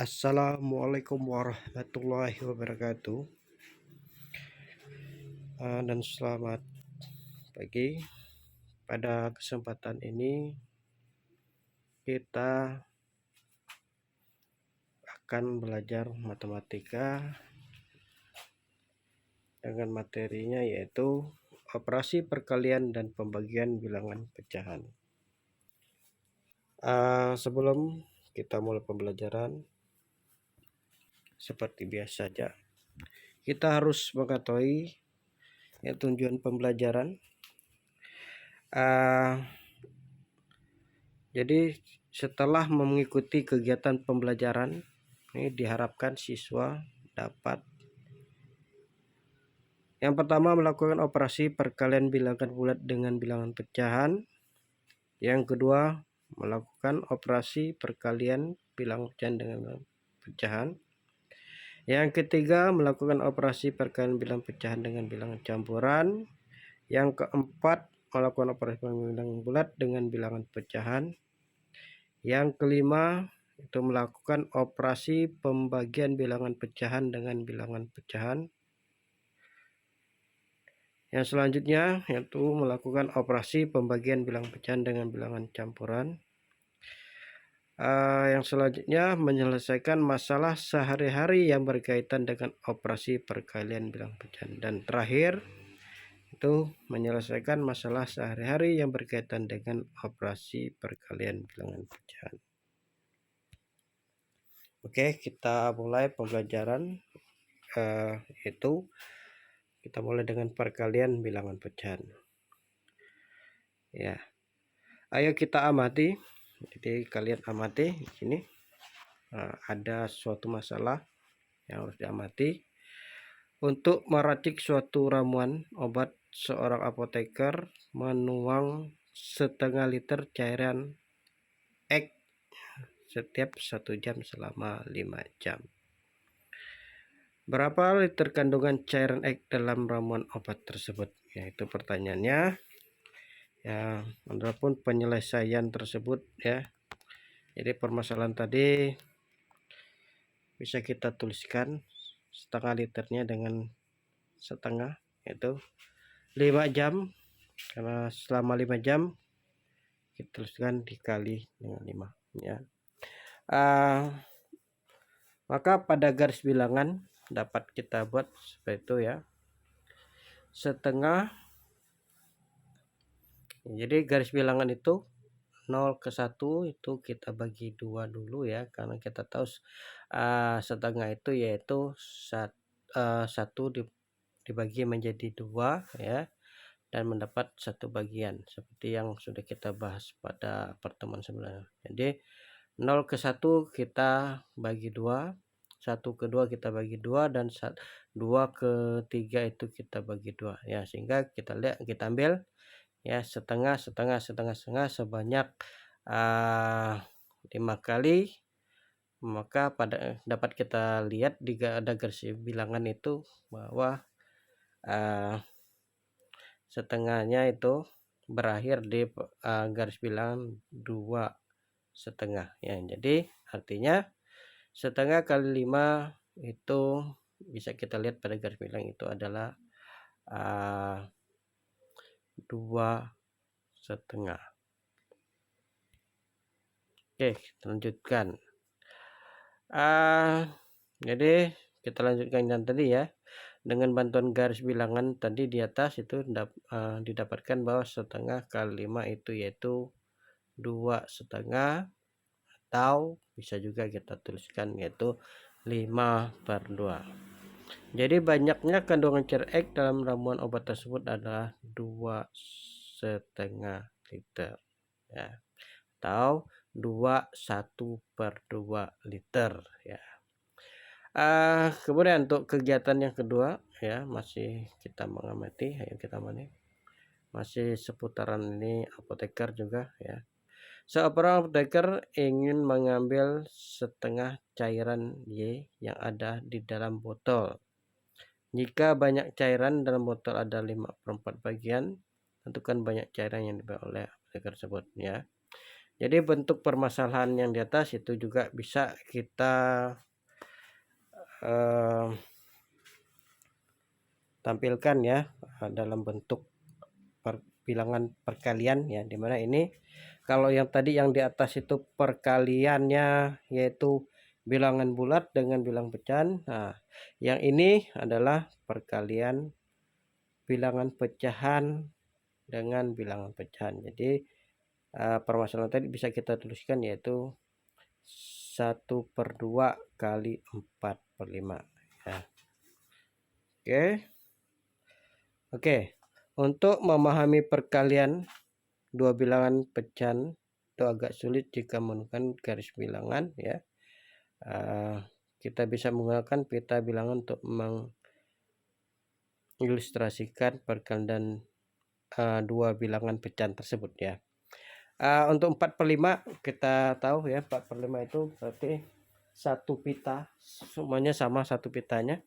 Assalamualaikum warahmatullahi wabarakatuh. Dan selamat pagi. Pada kesempatan ini kita akan belajar matematika dengan materinya yaitu operasi perkalian dan pembagian bilangan pecahan. Sebelum kita mulai pembelajaran, seperti biasa saja, kita harus mengetahui tujuan pembelajaran. Jadi setelah mengikuti kegiatan pembelajaran, ini diharapkan siswa dapat yang pertama melakukan operasi perkalian bilangan bulat dengan bilangan pecahan. Yang kedua melakukan operasi perkalian bilangan pecahan dengan bilangan pecahan. Yang ketiga melakukan operasi perkalian bilangan pecahan dengan bilangan campuran. Yang keempat melakukan operasi bilangan bulat dengan bilangan pecahan. Yang kelima itu melakukan operasi pembagian bilangan pecahan dengan bilangan pecahan. Yang selanjutnya yaitu melakukan operasi pembagian bilangan pecahan dengan bilangan campuran. Yang selanjutnya menyelesaikan masalah sehari-hari yang berkaitan dengan operasi perkalian bilangan pecahan. Dan terakhir itu menyelesaikan masalah sehari-hari yang berkaitan dengan operasi perkalian bilangan pecahan. Oke, kita mulai pembelajaran. Itu kita mulai dengan perkalian bilangan pecahan. Ya, ayo kita amati. Jadi kalian amati di sini. Ada suatu masalah yang harus diamati. Untuk meracik suatu ramuan obat, seorang apoteker menuang setengah liter cairan X setiap 1 jam selama 5 jam. Berapa liter kandungan cairan X dalam ramuan obat tersebut? Yaitu pertanyaannya. Ya, adapun penyelesaian tersebut ya. Jadi permasalahan tadi bisa kita tuliskan setengah liternya dengan setengah, yaitu 5 jam. Karena selama 5 jam kita tuliskan dikali dengan 5 ya. Maka pada garis bilangan dapat kita buat seperti itu ya. Setengah. Jadi garis bilangan itu 0 ke 1 itu kita bagi 2 dulu ya, karena kita tahu setengah itu yaitu 1 dibagi menjadi 2 ya, dan mendapat 1 bagian seperti yang sudah kita bahas pada pertemuan sebelumnya. Jadi 0 ke 1 kita bagi 2, 1 ke 2 kita bagi 2, dan 2 ke 3 itu kita bagi 2 ya, sehingga kita lihat, kita ambil ya setengah sebanyak 5 kali. Maka dapat kita lihat di ada garis bilangan itu bahwa setengahnya itu berakhir di garis bilangan 2,5 ya. Jadi artinya setengah kali 5 itu bisa kita lihat pada garis bilangan itu adalah 2,5. Oke, kita lanjutkan. Jadi kita lanjutkan yang tadi ya. Dengan bantuan garis bilangan tadi di atas itu didapatkan bahwa setengah kali 5 itu yaitu 2,5, atau bisa juga kita tuliskan yaitu 5/2. Jadi banyaknya kandungan cairan X dalam ramuan obat tersebut adalah 2,5 liter ya, atau 1/2 liter ya. Kemudian untuk kegiatan yang kedua ya, masih kita mengamati, ayo kita amati masih seputaran ini apoteker juga ya. Seorang apoteker ingin mengambil setengah cairan Y yang ada di dalam botol. Jika banyak cairan dalam botol ada 5/4 bagian, tentukan banyak cairan yang dibawa oleh apoteker tersebut ya. Jadi bentuk permasalahan yang di atas itu juga bisa kita tampilkan ya dalam bentuk bilangan perkalian ya, dimana ini kalau yang tadi yang di atas itu perkaliannya yaitu bilangan bulat dengan bilangan pecahan. Nah, yang ini adalah perkalian bilangan pecahan dengan bilangan pecahan. Jadi permasalahan tadi bisa kita tuliskan yaitu 1/2 kali 4/5 ya. Oke, untuk memahami perkalian dua bilangan pecahan itu agak sulit jika menggunakan garis bilangan ya. Kita bisa menggunakan pita bilangan untuk mengilustrasikan perkalian dua bilangan pecahan tersebut ya. Untuk 4/5 kita tahu ya, 4/5 itu berarti satu pita, semuanya sama satu pitanya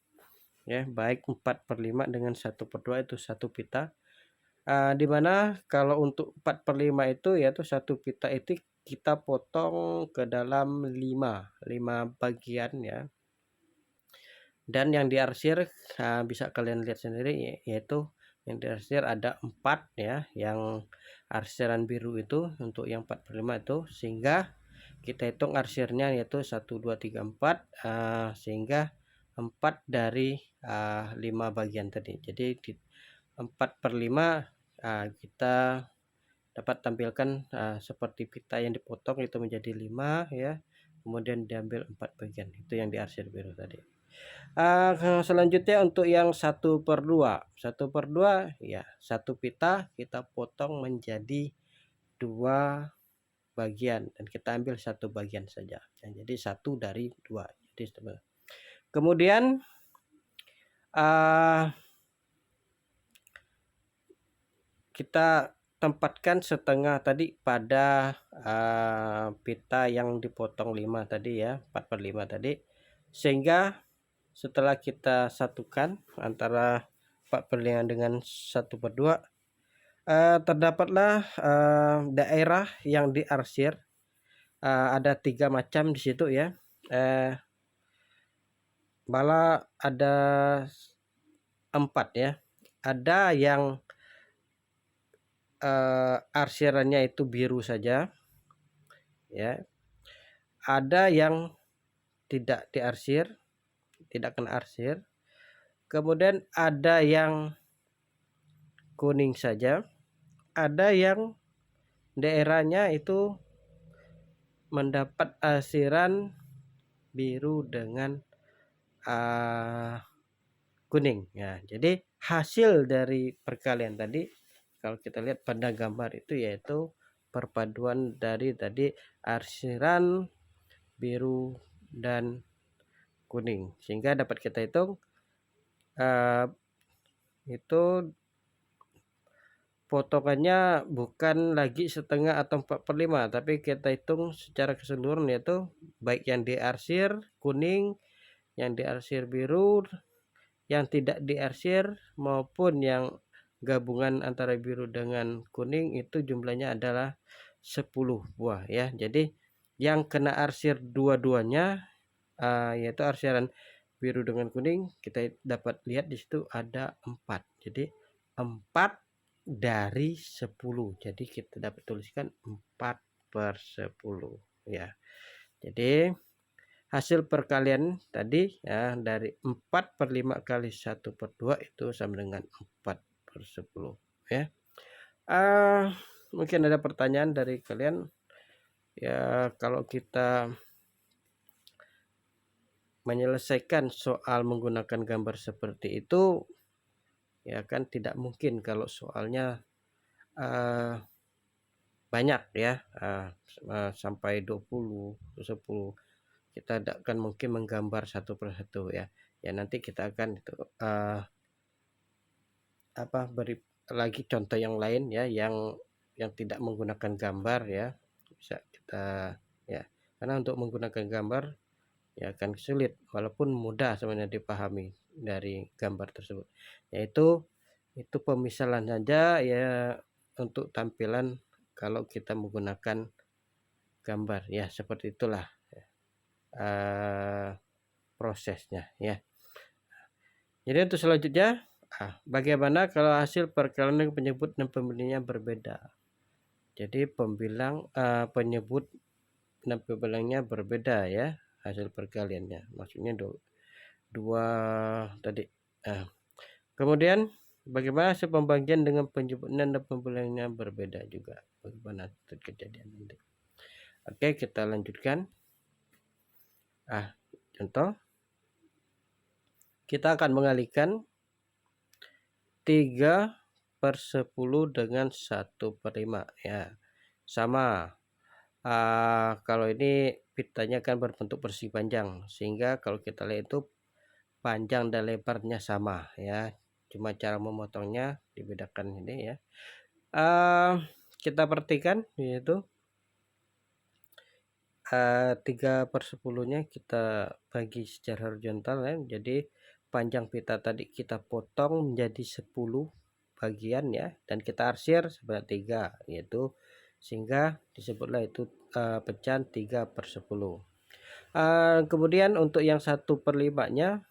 ya, baik 4/5 dengan 1/2 itu satu pita. Dimana kalau untuk 4/5 itu yaitu satu pita itu kita potong ke dalam 5 bagian ya. Dan yang diarsir bisa kalian lihat sendiri, yaitu yang diarsir ada 4 ya, yang arsiran biru itu untuk yang 4/5 itu, sehingga kita hitung arsirnya yaitu 1 2 3 4, sehingga 4 dari 5 bagian tadi. Jadi di 4/5 kita dapat tampilkan seperti pita yang dipotong itu menjadi 5 ya, kemudian diambil 4 bagian, itu yang diarsir biru tadi. Selanjutnya untuk yang 1/2 ya, satu pita kita potong menjadi 2 bagian dan kita ambil satu bagian saja ya, jadi 1 dari 2. Jadi kemudian kita tempatkan setengah tadi pada pita yang dipotong 5 tadi ya, 4/5 tadi, sehingga setelah kita satukan antara 4/5 dengan 1/2, terdapatlah daerah yang diarsir. Ada 3 macam di situ ya. Malah ada 4 ya. Ada yang arsirannya itu biru saja ya. Ada yang tidak diarsir, tidak kena arsir. Kemudian ada yang kuning saja, ada yang daerahnya itu mendapat arsiran biru dengan kuning ya. Jadi hasil dari perkalian tadi kalau kita lihat pada gambar itu yaitu perpaduan dari tadi arsiran biru dan kuning, sehingga dapat kita hitung itu potongannya bukan lagi setengah atau 4/5, tapi kita hitung secara keseluruhan yaitu baik yang diarsir kuning, yang diarsir biru, yang tidak diarsir maupun yang gabungan antara biru dengan kuning itu jumlahnya adalah 10 buah ya. Jadi yang kena arsir dua-duanya yaitu arsiran biru dengan kuning, kita dapat lihat di situ ada 4. Jadi 4 dari 10. Jadi kita dapat tuliskan 4/10 ya. Jadi hasil perkalian tadi ya dari 4/5 kali 1/2 itu sama dengan 4/10 ya. Mungkin ada pertanyaan dari kalian ya, kalau kita menyelesaikan soal menggunakan gambar seperti itu ya kan tidak mungkin kalau soalnya banyak ya, sampai 20 10 kita tidak akan mungkin menggambar satu persatu ya. Ya nanti kita akan itu beri lagi contoh yang lain ya, yang tidak menggunakan gambar ya, bisa kita ya, karena untuk menggunakan gambar ya akan sulit walaupun mudah sebenarnya dipahami dari gambar tersebut, yaitu itu pemisalan saja ya untuk tampilan kalau kita menggunakan gambar ya, seperti itulah prosesnya ya. Jadi untuk selanjutnya, bagaimana kalau hasil perkalian dengan penyebut dan pembandingnya berbeda. Jadi penyebut dan pembilangnya berbeda ya, hasil perkaliannya. Maksudnya dua tadi. Kemudian bagaimana hasil pembagian dengan penyebutan dan pembilangnya berbeda juga. Bagaimana kejadian nanti. Oke, kita lanjutkan. Contoh, kita akan mengalihkan 3/10 dengan 1/5 ya. Sama. Kalau ini pitanya kan berbentuk persegi panjang, sehingga kalau kita lihat itu panjang dan lebarnya sama ya. Cuma cara memotongnya dibedakan ini ya. Kita perhatikan yaitu 3/10-nya kita bagi secara horizontal ya. Jadi panjang pita tadi kita potong menjadi 10 bagian ya, dan kita arsir sebanyak 3 yaitu, sehingga disebutlah itu pecahan 3/10. Kemudian untuk yang 1/5-nya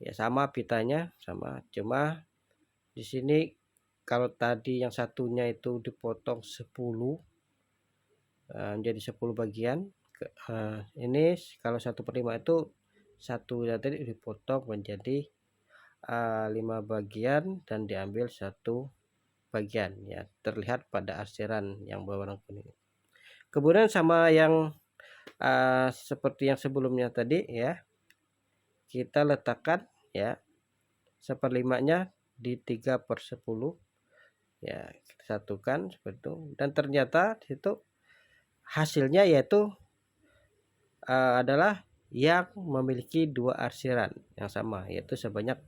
ya sama pitanya sama, cuma di sini kalau tadi yang satunya itu dipotong 10 menjadi 10 bagian, ini kalau 1/5 itu satu tadi dipotong menjadi 5 bagian dan diambil satu bagian ya, terlihat pada arsiran yang berwarna kuning. Kemudian sama yang seperti yang sebelumnya tadi ya, kita letakkan ya 1/5-nya di 3/10 ya, kita satukan seperti itu, dan ternyata di situ hasilnya yaitu adalah yang memiliki 2 arsiran yang sama, yaitu sebanyak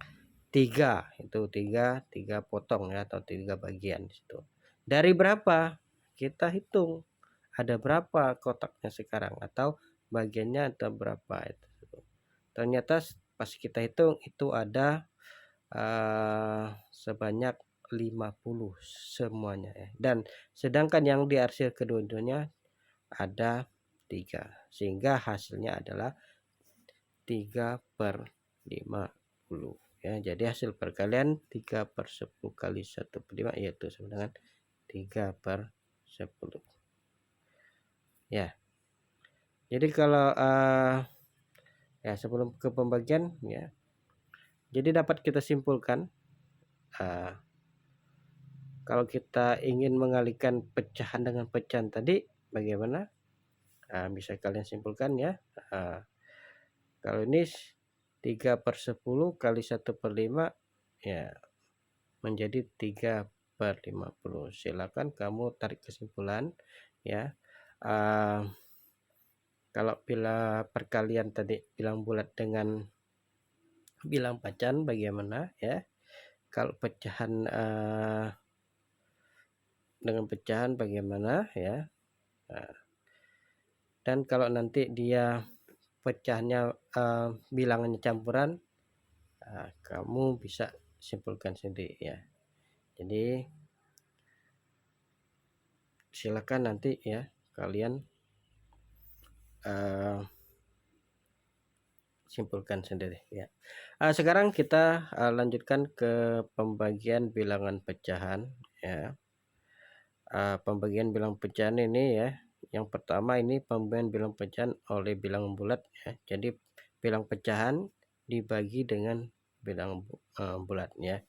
3, itu 3 potong ya, atau 3 bagian di situ. Dari berapa? Kita hitung ada berapa kotaknya sekarang, atau bagiannya ada berapa itu. Ternyata pas kita hitung itu ada sebanyak 50 semuanya ya. Dan sedangkan yang diarsir kedua-duanya ada 3, sehingga hasilnya /adalah 3/50 ya. Jadi hasil perkalian 3/10 kali 1/5 yaitu sama dengan 3/10 ya. Jadi kalau ya sebelum ke pembagian ya, jadi dapat kita simpulkan kalau kita ingin mengalihkan pecahan dengan pecahan tadi bagaimana, bisa kalian simpulkan ya. Kalau ini 3/10 kali 1/5 ya menjadi 3/50. Silakan kamu tarik kesimpulan ya. Kalau bila perkalian tadi bilang bulat dengan bilang pecahan bagaimana ya. Kalau pecahan dengan pecahan bagaimana ya. Dan kalau nanti dia pecahnya bilangannya campuran, kamu bisa simpulkan sendiri ya. Jadi silakan nanti ya kalian simpulkan sendiri ya. Sekarang kita lanjutkan ke pembagian bilangan pecahan ya. Pembagian bilangan pecahan ini ya, yang pertama ini pembagian bilangan pecahan oleh bilangan bulat ya. Jadi bilangan pecahan dibagi dengan bilangan bulat ya.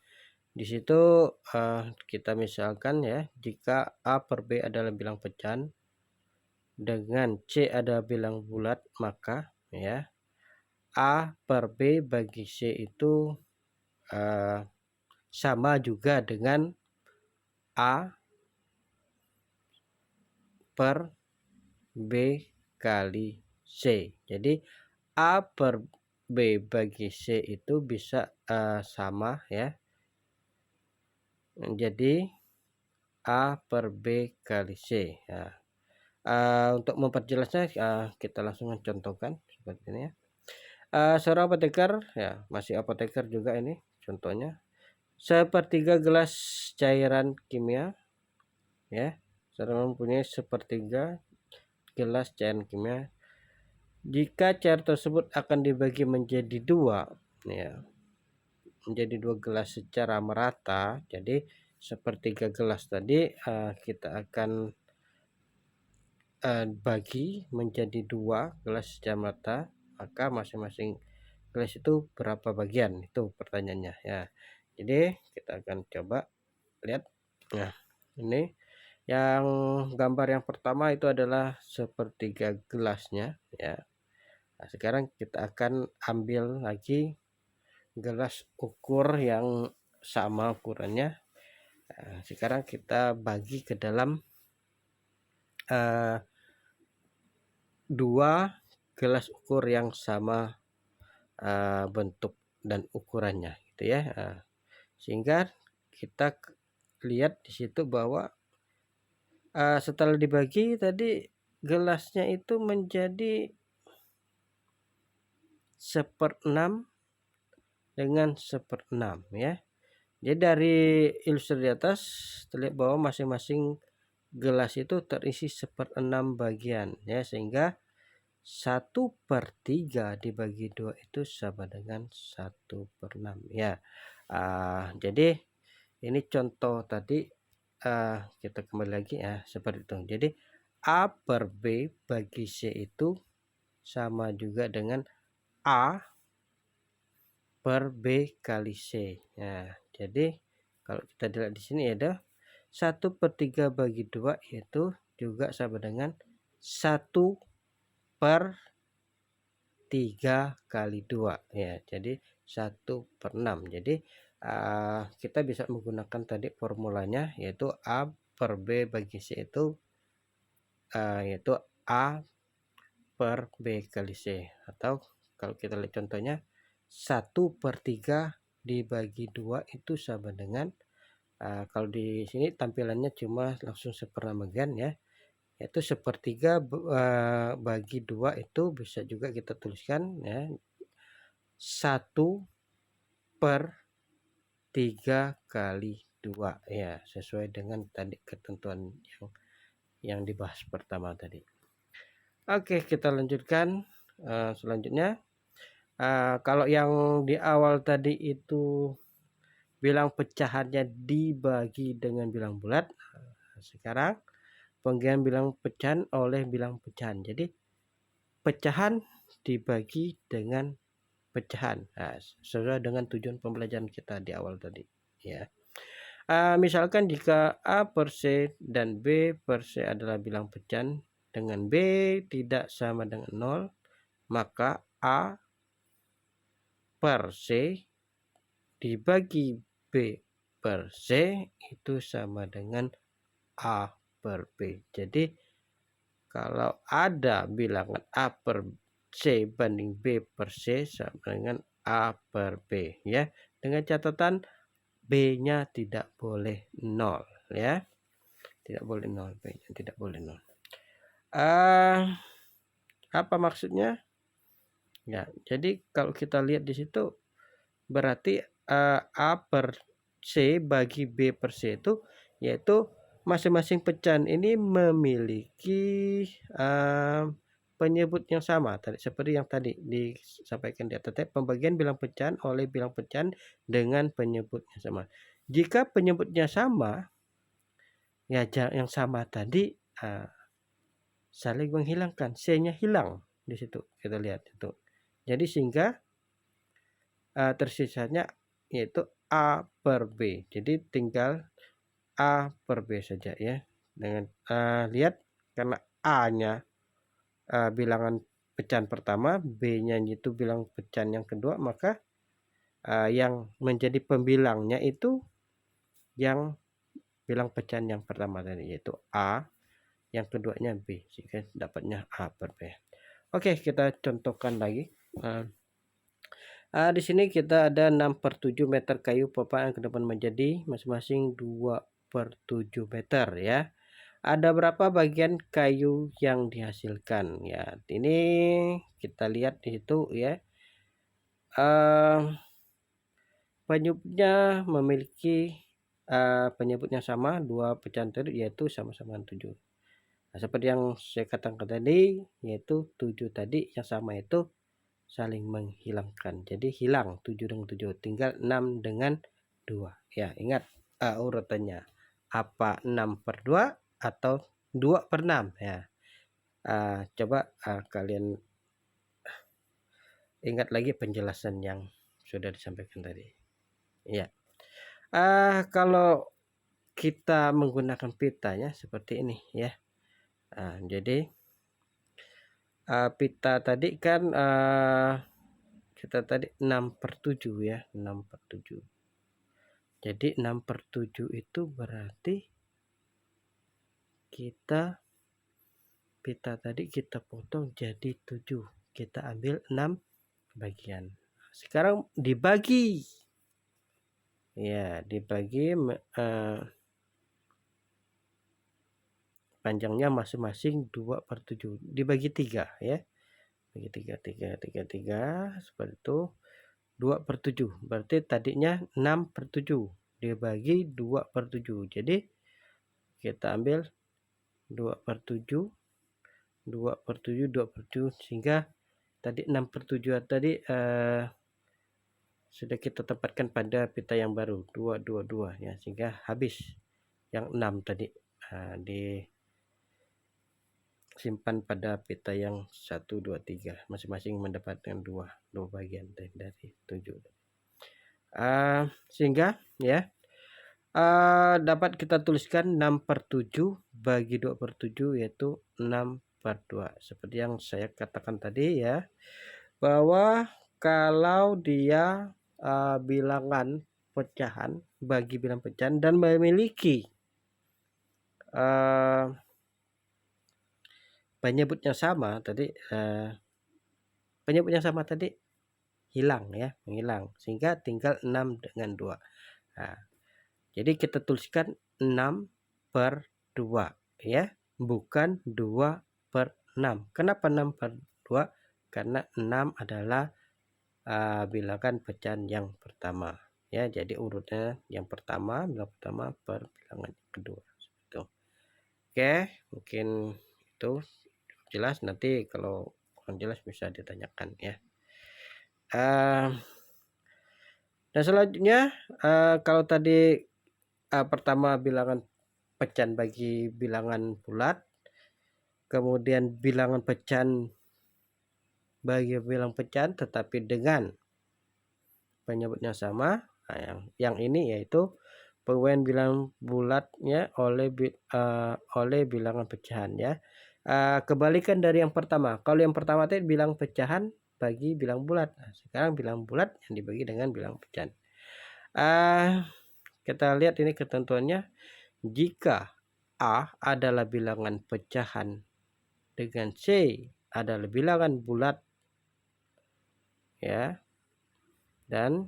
Di situ kita misalkan ya, jika A/B adalah bilangan pecahan dengan C ada bilangan bulat, maka ya A/B bagi C itu sama juga dengan A/B kali C. Jadi A/B bagi C itu bisa sama ya, jadi A/B kali C ya. Untuk memperjelasnya kita langsung contohkan seperti ini ya. Seorang apoteker ya, masih apoteker juga ini contohnya, 1/3 gelas cairan kimia ya. Seorang mempunyai 1/3 gelas cairan kimia. Jika cair tersebut akan dibagi menjadi dua, ya, menjadi dua gelas secara merata. Jadi sepertiga gelas tadi kita akan bagi menjadi dua gelas secara merata, maka masing-masing gelas itu berapa bagian, itu pertanyaannya ya. Jadi kita akan coba lihat. Nah, ini yang gambar yang pertama itu adalah sepertiga gelasnya ya. Nah, sekarang kita akan ambil lagi gelas ukur yang sama ukurannya. Nah, sekarang kita bagi ke dalam dua gelas ukur yang sama bentuk dan ukurannya gitu ya. Sehingga kita lihat di situ bahwa setelah dibagi tadi gelasnya itu menjadi 1/6 dengan 1/6 ya. Jadi dari ilustrasi di atas terlihat bahwa masing-masing gelas itu terisi 1/6 bagian ya, sehingga 1/3 dibagi 2 itu sama dengan 1/6 ya. Jadi ini contoh tadi, kita kembali lagi ya seperti itu. Jadi A per B bagi C itu sama juga dengan A per B kali C. Nah, jadi kalau kita lihat di sini ada 1/3 bagi 2 itu juga sama dengan 1/3 kali 2 ya. Jadi 1/6. Jadi kita bisa menggunakan tadi formulanya, yaitu A per B bagi C itu yaitu A per B kali C, atau kalau kita lihat contohnya 1/3 dibagi 2 itu sama dengan kalau di sini tampilannya cuma langsung 1/6 bagian ya, yaitu 1/3 bagi 2 itu bisa juga kita tuliskan ya 1/3 kali 2 ya, sesuai dengan tadi ketentuan yang dibahas pertama tadi. Oke, kita lanjutkan selanjutnya. Kalau yang di awal tadi itu bilang pecahannya dibagi dengan bilang bulat, sekarang penggantian bilang pecahan oleh bilang pecahan. Jadi pecahan dibagi dengan pecahan, sesuai dengan tujuan pembelajaran kita di awal tadi ya. Misalkan jika A per C dan B per C adalah bilang pecahan dengan B tidak sama dengan 0, maka A per C dibagi B per C itu sama dengan A per B. Jadi kalau ada bilangan A per C banding B per C sama dengan A per B ya. Dengan catatan B-nya tidak boleh 0 ya. Tidak boleh 0, B-nya tidak boleh 0. Apa maksudnya? Ya, jadi kalau kita lihat di situ berarti A per C bagi B per C itu yaitu masing-masing pecahan ini memiliki penyebut yang sama tadi, seperti yang tadi disampaikan di atas, pembagian bilang pecahan oleh bilang pecahan dengan penyebut yang sama. Jika penyebutnya sama ya, yang sama tadi saling menghilangkan, C-nya hilang di situ, kita lihat itu. Jadi sehingga tersisanya yaitu A per B. Jadi tinggal A per B saja ya. Dengan lihat karena A-nya bilangan pecahan pertama, B-nya itu bilang pecahan yang kedua, maka yang menjadi pembilangnya itu yang bilang pecahan yang pertama tadi, yaitu A, yang keduanya B, sehingga dapatnya A per B. Oke, kita contohkan lagi. Di sini kita ada 6/7 meter kayu pepa yang ke depan menjadi masing-masing 2/7 meter ya. Ada berapa bagian kayu yang dihasilkan ya? Ini kita lihat di situ ya. Penyebutnya memiliki penyebutnya sama, dua pecahan tadi yaitu sama-sama 7. Nah, seperti yang saya katakan tadi, yaitu 7 tadi yang sama itu saling menghilangkan. Jadi hilang 7 dengan 7, tinggal 6 dengan 2. Ya, ingat urutannya. Apa 6/2 atau 2/6 ya. Coba kalian ingat lagi penjelasan yang sudah disampaikan tadi. Ya. Kalau kita menggunakan pitanya seperti ini ya. Jadi pita tadi kan kita tadi 6/7 ya, 6/7. Jadi 6/7 itu berarti pita tadi kita potong jadi 7. Kita ambil 6 bagian. Sekarang dibagi. Ya, dibagi panjangnya masing-masing 2/7. Dibagi 3 ya. Bagi 3 seperti itu. 2/7 berarti tadinya 6/7 dibagi 2/7. Jadi kita ambil 2/7 sehingga tadi 6/7 tadi sudah kita tempatkan pada pita yang baru 222 ya, sehingga habis yang 6 tadi disimpan pada pita yang 1 2 3, masing-masing mendapatkan dua bagian dari 7. Sehingga ya dapat kita tuliskan 6/7 bagi 2/7 yaitu 6/2. Seperti yang saya katakan tadi ya, bahwa kalau dia bilangan pecahan, bagi bilangan pecahan dan memiliki penyebutnya sama tadi, penyebutnya sama tadi hilang ya, menghilang, sehingga tinggal 6 dengan 2. Jadi kita tuliskan 6/2 ya, bukan 2/6. Kenapa 6/2? Karena 6 adalah bilangan pecahan yang pertama ya. Jadi urutnya yang pertama, bilangan pertama per bilangan kedua. Gitu. Oke, mungkin itu jelas. Nanti kalau kurang jelas bisa ditanyakan ya. Dan selanjutnya kalau tadi pertama bilangan pecahan bagi bilangan bulat, kemudian bilangan pecahan bagi bilangan pecahan tetapi dengan penyebutnya sama. Yang ini yaitu pemberian bilangan bulatnya oleh bilangan pecahan ya. Kebalikan dari yang pertama. Kalau yang pertama tadi bilang pecahan bagi bilang bulat. Sekarang bilang bulat yang dibagi dengan bilang pecahan. Kita lihat ini ketentuannya. Jika A adalah bilangan pecahan dengan C adalah bilangan bulat ya, dan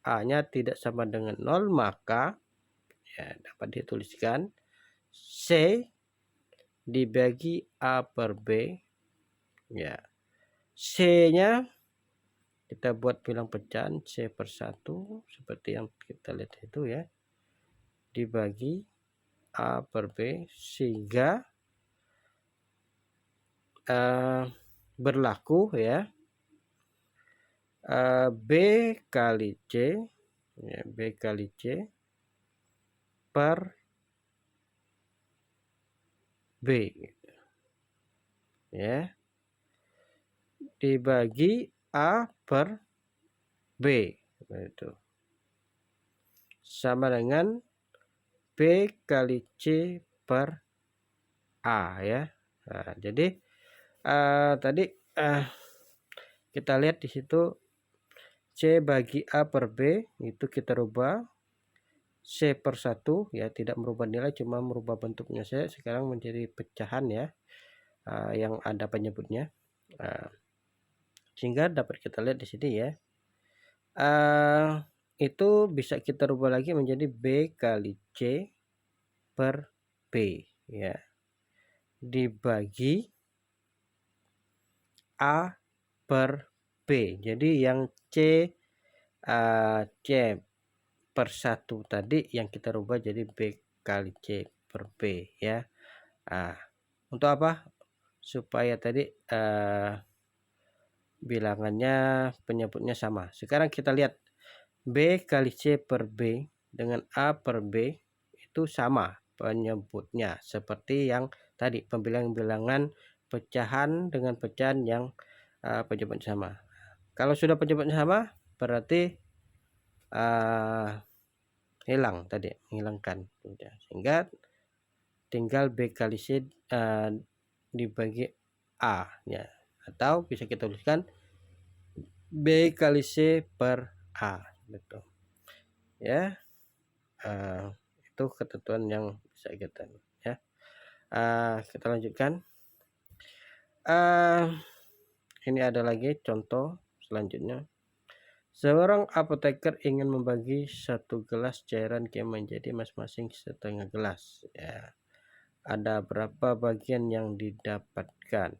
A-nya tidak sama dengan 0, maka ya dapat dituliskan C dibagi A per B ya. C-nya kita buat bilang pecahan C/1 seperti yang kita lihat itu ya, dibagi A per B sehingga berlaku ya B kali C ya, B kali C per B ya, dibagi A per B itu sama dengan B kali C per A ya. Jadi tadi kita lihat di situ C bagi A per B itu kita rubah C/1 ya, tidak merubah nilai, cuma merubah bentuknya saja. Sekarang menjadi pecahan ya, yang ada penyebutnya, sehingga dapat kita lihat di sini ya, itu bisa kita rubah lagi menjadi B kali C per B ya, dibagi A per B. Jadi yang C/1 tadi yang kita rubah jadi B kali C per B ya. Untuk apa? Supaya tadi bilangannya penyebutnya sama. Sekarang kita lihat B kali C per B dengan A per B itu sama penyebutnya seperti yang tadi pembilangan-bilangan pecahan dengan pecahan yang penyebutnya sama. Kalau sudah penyebutnya sama berarti hilang tadi, menghilangkan, sehingga tinggal B kali C dibagi A ya, atau bisa kita tuliskan B kali C per A gitu ya. Itu ketentuan yang bisa kita ya. Kita lanjutkan. Ini ada lagi contoh selanjutnya. Seorang apoteker ingin membagi satu gelas cairan Q menjadi masing-masing setengah gelas ya. Ada berapa bagian yang didapatkan?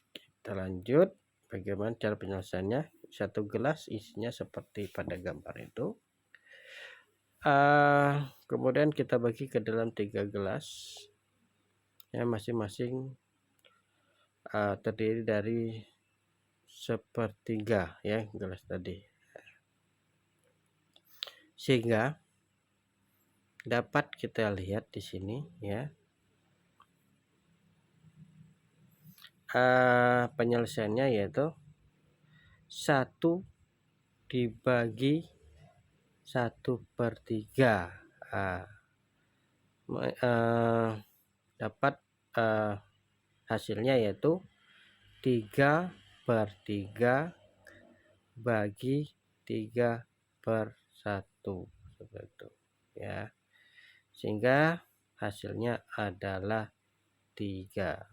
Kita lanjut. Bagaimana cara penyelesaiannya? Satu gelas isinya seperti pada gambar itu. Kemudian kita bagi ke dalam 3 gelas ya, masing-masing terdiri dari sepertiga ya gelas tadi, sehingga dapat kita lihat di sini ya, penyelesaiannya yaitu 1 dibagi 1/3 dapat hasilnya yaitu 3/3 bagi 3/1 seperti itu ya, sehingga hasilnya adalah 3.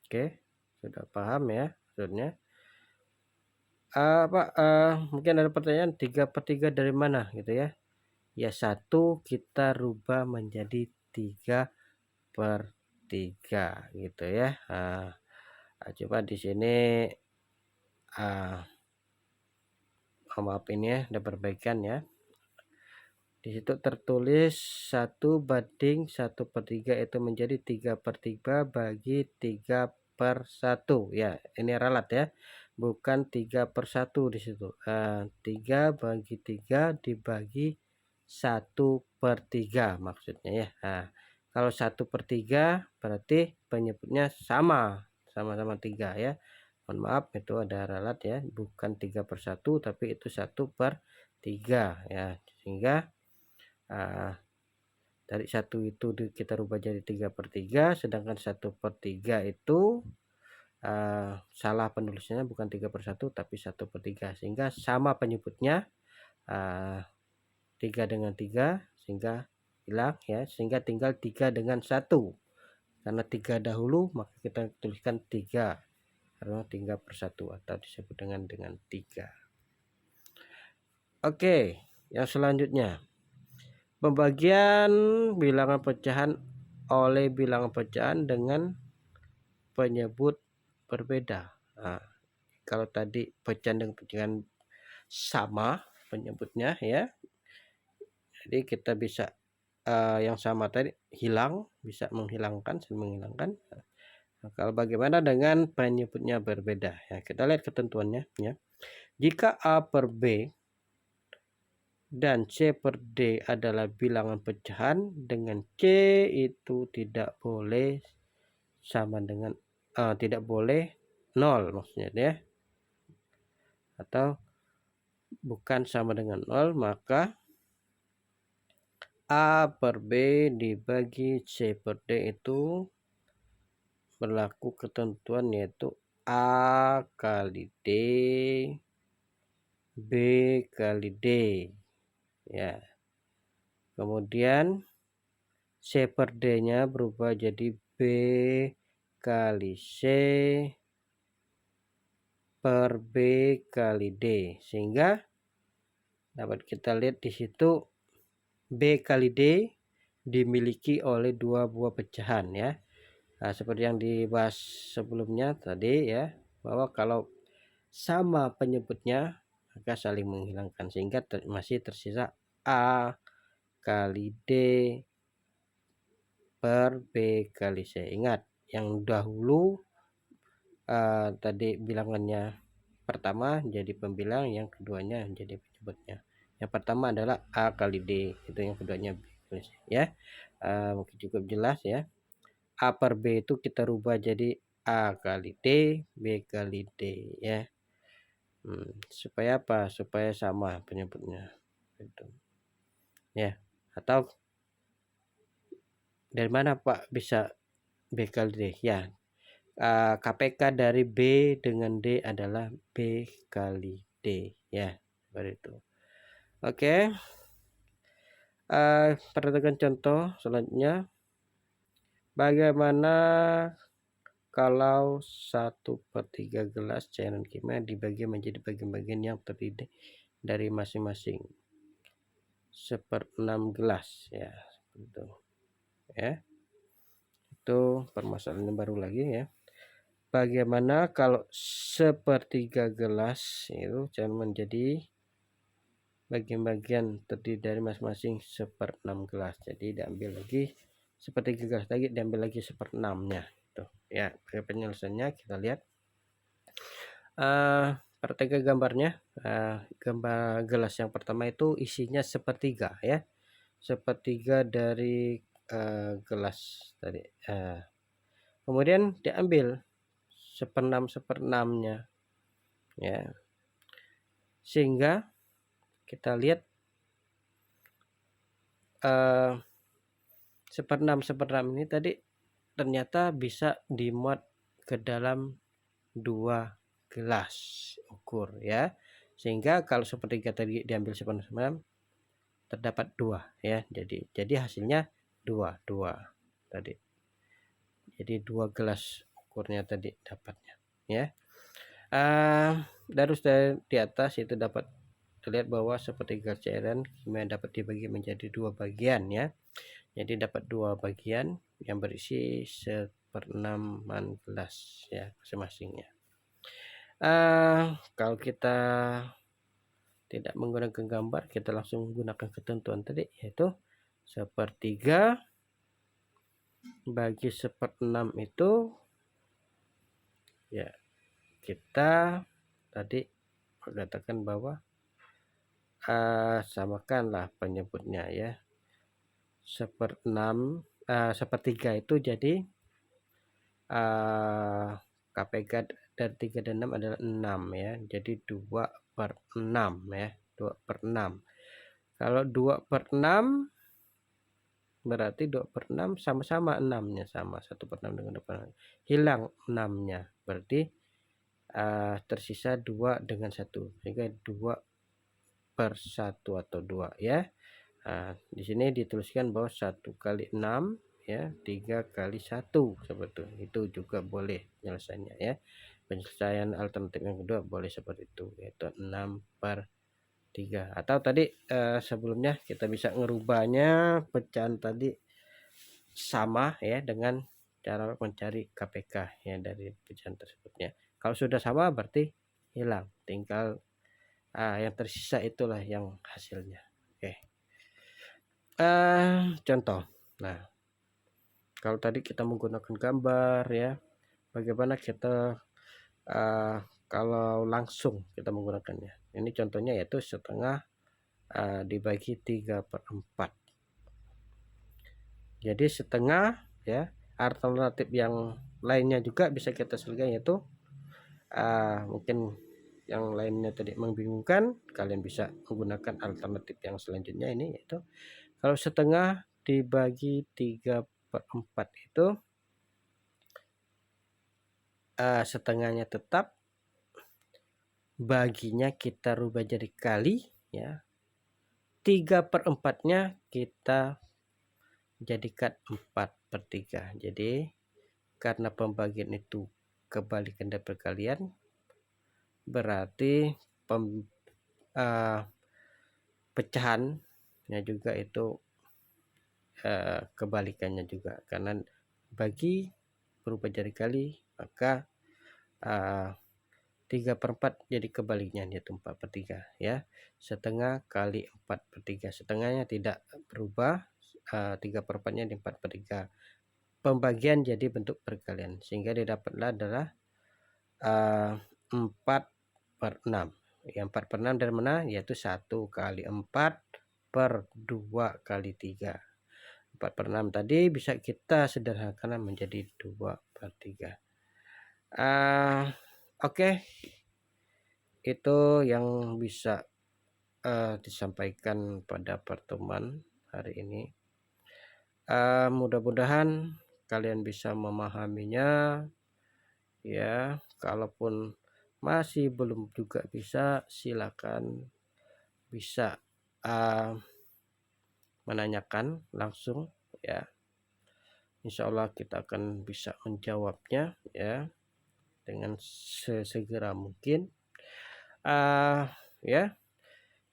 Oke, sudah paham ya maksudnya? Pak, mungkin ada pertanyaan 3/3 dari mana gitu ya? Ya 1 kita rubah menjadi 3/3 gitu ya. Coba di sini maaf ini ya, ada perbaikan ya. Di situ tertulis 1/1/3 itu menjadi 3/3 bagi 3/1 ya. Ini ralat ya, bukan 3/1 di situ. 3 bagi 3 dibagi 1/3 maksudnya ya. Kalau 1/3 berarti penyebutnya sama-sama 3 ya. Mohon maaf itu ada ralat ya, bukan 3/1 tapi itu 1/3 ya, sehingga dari 1 itu kita rubah jadi 3/3, sedangkan 1/3 itu salah penulisannya, bukan 3/1 tapi 1/3, sehingga sama penyebutnya 3 dengan 3 sehingga hilang ya, sehingga tinggal 3 dengan 1. Karena 3 dahulu maka kita tuliskan 3 karena 3/1 atau disebut dengan 3. Oke, yang selanjutnya pembagian bilangan pecahan oleh bilangan pecahan dengan penyebut berbeda. Kalau tadi pecahan dengan pecahan sama penyebutnya ya, jadi kita bisa yang sama tadi hilang, bisa menghilangkan, menghilangkan. Kalau bagaimana dengan penyebutnya berbeda ya, kita lihat ketentuannya ya. Jika A per B dan C per D adalah bilangan pecahan, dengan C itu tidak boleh sama dengan tidak boleh 0 maksudnya ya, atau bukan sama dengan 0, maka A per B dibagi C per D itu berlaku ketentuan yaitu A kali D B kali D ya. Kemudian C per D nya berubah jadi B kali C per B kali D, sehingga dapat kita lihat di situ B kali D dimiliki oleh 2 buah pecahan ya. Seperti yang dibahas sebelumnya tadi ya, bahwa kalau sama penyebutnya maka saling menghilangkan sehingga masih tersisa A kali D per B kali C. Ingat yang dahulu tadi bilangannya pertama jadi pembilang, yang keduanya jadi penyebutnya. Yang pertama adalah A kali D, itu yang keduanya B kali C ya. Mungkin cukup jelas ya. A per B itu kita rubah jadi A kali D, B kali D ya. Supaya apa? Supaya sama penyebutnya itu ya. Atau dari mana Pak bisa B kali D ya? KPK dari B dengan D adalah B kali D ya, seperti itu. Oke, perhatikan contoh selanjutnya. Bagaimana kalau 1/3 gelas cairan kimia dibagi menjadi bagian-bagian yang terdiri dari masing-masing 1/6 gelas ya, itu ya. Itu permasalahan yang baru lagi ya. Bagaimana kalau 1/3 gelas itu cairan menjadi bagian-bagian terdiri dari masing-masing 1/6 gelas. Jadi diambil lagi 1/3 gelas lagi, diambil lagi 1/6-nya tuh ya. Penyelesaiannya kita lihat. Perhatikan gambarnya. Gambar gelas yang pertama itu isinya 1/3 ya. 1/3 dari gelas tadi. Kemudian diambil 1/6 ya. Sehingga kita lihat 1/6 ini tadi ternyata bisa dimuat ke dalam 2 gelas ukur ya. Sehingga kalau 1/3 tadi diambil 1/6 terdapat 2 ya. Jadi hasilnya 2 tadi. Jadi 2 gelas ukurnya tadi dapatnya ya. Dari di atas itu dapat terlihat bahwa 1/3 cairan kimia dapat dibagi menjadi 2 bagian ya. Jadi dapat 2 bagian yang berisi 1/6 gelas ya masing-masingnya. Kalau kita tidak menggunakan gambar, kita langsung menggunakan ketentuan tadi, yaitu 1/3 bagi 1/6 itu ya, kita tadi mengatakan bahwa samakanlah penyebutnya ya. 1/3 itu jadi KPK dari 3 dan 6 adalah 6 ya. Jadi 2/6 ya. 2/6. Kalau 2/6 berarti 2/6 sama-sama 6-nya sama. 1/6 dengan 2/6. Hilang 6-nya. Berarti tersisa 2 dengan 1. Sehingga 2/1 atau 2 ya. Di sini dituliskan bahwa 1 kali 6 ya, 3 kali 1 seperti itu juga boleh penyelesaiannya ya. Penyelesaian alternatif yang kedua boleh seperti itu, yaitu 6/3. Atau tadi sebelumnya kita bisa ngerubahnya pecahan tadi sama ya dengan cara mencari KPK ya dari pecahan tersebutnya. Kalau sudah sama berarti hilang, tinggal yang tersisa itulah yang hasilnya. Oke. Contoh. Nah, kalau tadi kita menggunakan gambar ya, bagaimana kita kalau langsung kita menggunakannya. Ini contohnya yaitu setengah dibagi 3/4. Jadi setengah ya. Alternatif yang lainnya juga bisa kita selesaikan, yaitu mungkin yang lainnya tadi membingungkan, kalian bisa menggunakan alternatif yang selanjutnya ini, yaitu kalau setengah dibagi 3/4 itu setengahnya tetap, baginya kita rubah jadi kali ya. 3/4-nya kita jadikan 4/3. Jadi karena pembagian itu kebalikan dari perkalian, berarti pecahannya juga itu kebalikannya juga, karena bagi berubah jadi kali, maka 3/4 jadi kebaliknya yaitu 4/3 ya. Setengah kali 4/3, setengahnya tidak berubah, 3/4-nya di 4/3. Pembagian jadi bentuk perkalian sehingga didapatlah adalah 4/6. Ya 4/6 dari mana? Yaitu 1 kali 4 per 2 kali 3. 4/6 tadi bisa kita sederhanakan menjadi 2/3. Oke, itu yang bisa disampaikan pada pertemuan hari ini. Mudah-mudahan kalian bisa memahaminya ya. Kalaupun masih belum juga bisa, silakan bisa menanyakan langsung ya. Insya Allah kita akan bisa menjawabnya ya dengan sesegera mungkin. Ya.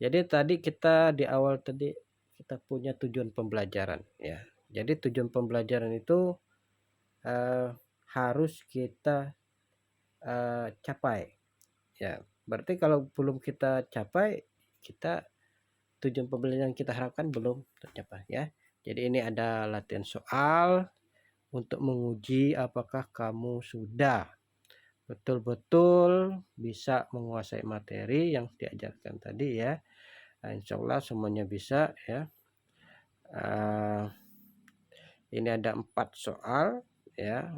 Jadi tadi kita di awal tadi kita punya tujuan pembelajaran ya. Jadi tujuan pembelajaran itu harus kita capai ya. Berarti kalau belum kita capai, kita tujuan pembelajaran kita harapkan belum tercapai ya. Jadi ini ada latihan soal untuk menguji apakah kamu sudah betul-betul bisa menguasai materi yang diajarkan tadi ya. Insya Allah semuanya bisa ya. Ini ada 4 soal ya.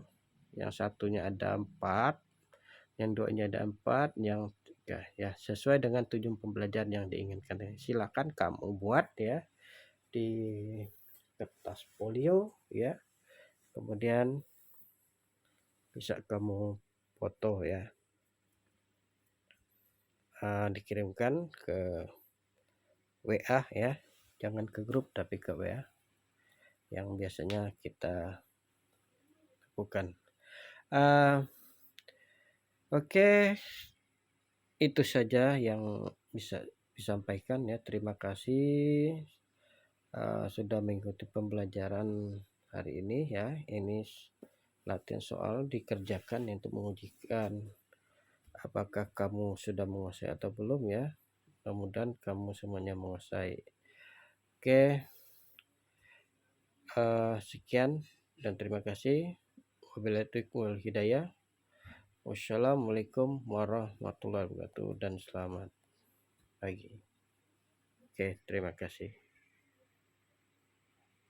Yang satunya ada 4, yang duanya ada 4, yang 3 ya. Sesuai dengan tujuan pembelajaran yang diinginkan. Silakan kamu buat ya di kertas folio ya. Kemudian bisa kamu foto ya. Dikirimkan ke WA ya. Jangan ke grup tapi ke WA yang biasanya kita lakukan. Oke, itu saja yang bisa disampaikan ya. Terima kasih sudah mengikuti pembelajaran hari ini ya. Ini latihan soal dikerjakan untuk mengujikan apakah kamu sudah menguasai atau belum ya. Mudah-mudahan kamu semuanya menguasai. Oke, sekian dan terima kasih. Wabillahi taufiq wal hidayah. Wassalamualaikum warahmatullahi wabarakatuh dan selamat pagi. Oke, terima kasih.